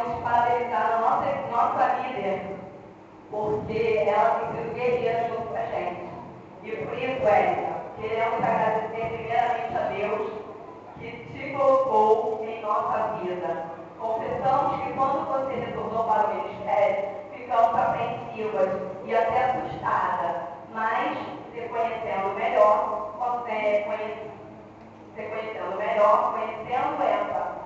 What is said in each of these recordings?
queremos parabenizar a nossa líder, porque ela tem sido guerreira junto com a gente. E por isso, Érica, queremos agradecer primeiramente a Deus que te colocou em nossa vida. Confessamos que quando você retornou para o ministério, ficamos apreensivas e até assustadas, mas se conhecendo melhor, conhecendo essa,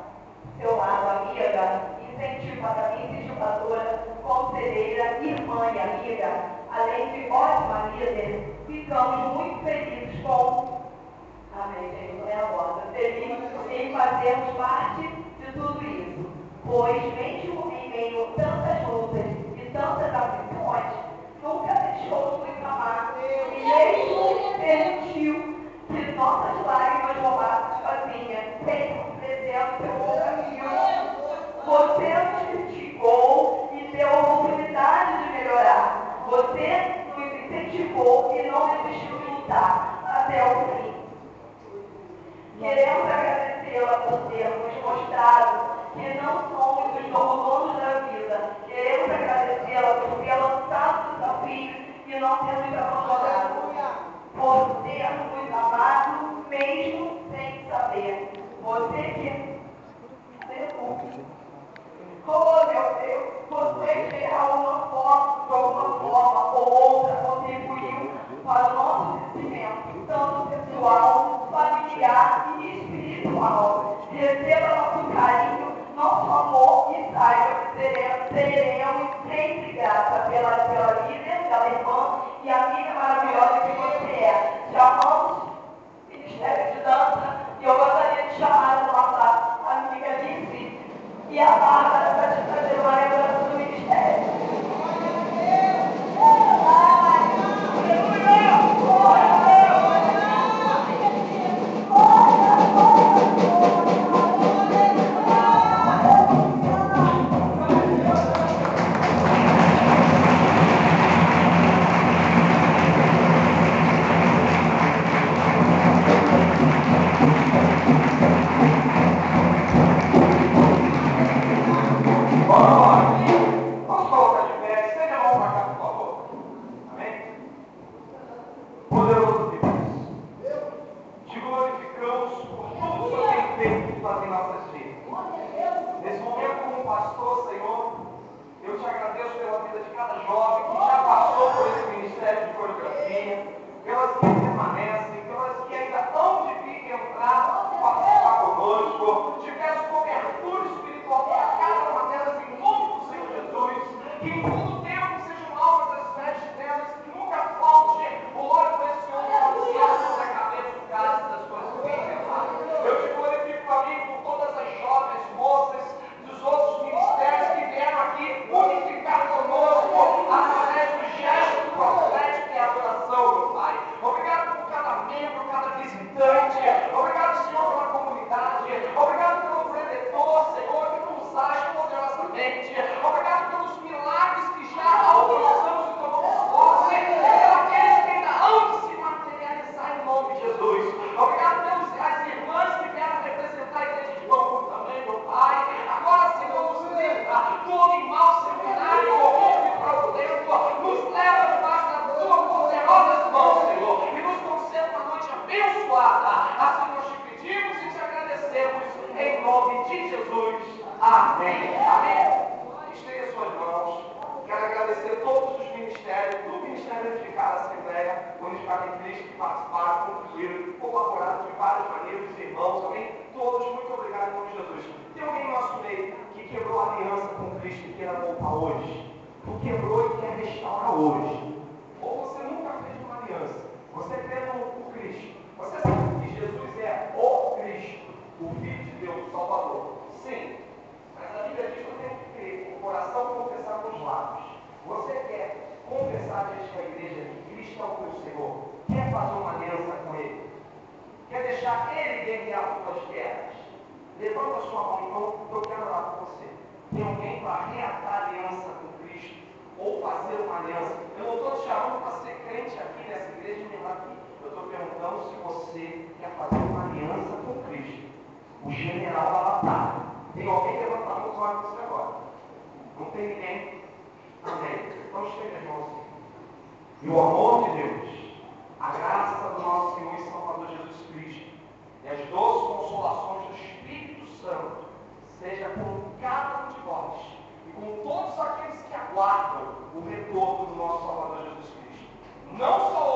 seu lado amiga, incentivadora, conselheira, irmã e amiga, além de ótima líder, ficamos muito felizes amém, gente, não é agora, felizes em fazermos parte de tudo isso, pois mesmo em meio a tantas lutas e tantas aflições, nunca deixou de nos amar e mesmo permitiu que nossas lágrimas roubassem sozinhas, sem descendo seu bom caminho. Você nos criticou e deu a oportunidade de melhorar. Você nos incentivou e não desistiu de lutar até o fim. Queremos agradecê-la por ter nos mostrado que não somos os donos da vida. Queremos agradecê-la por ter lançado desafios e não ter nos abandonado. Por ter nos amado mesmo sem saber. Você que... Oh, meu Deus, você que de alguma forma ou outra contribuiu para o nosso crescimento, tanto pessoal, familiar e espiritual. Receba nosso carinho, nosso amor e saiba que seremos sempre gratas pela líder, pela irmã e amiga maravilhosa que você é. Chamamos Ministério de Dança e eu gostaria de chamar a nossa amiga Alice e a Bárbara para te fazer uma lembrança do ministério. O general da batalha. Tem alguém levantando os olhos agora. Não tem ninguém? Amém. Então chega, irmãozinho. E o amor de Deus, a graça do nosso Senhor e Salvador Jesus Cristo, e as doces consolações do Espírito Santo, seja com cada um de vós, e com todos aqueles que aguardam o retorno do nosso Salvador Jesus Cristo. Não só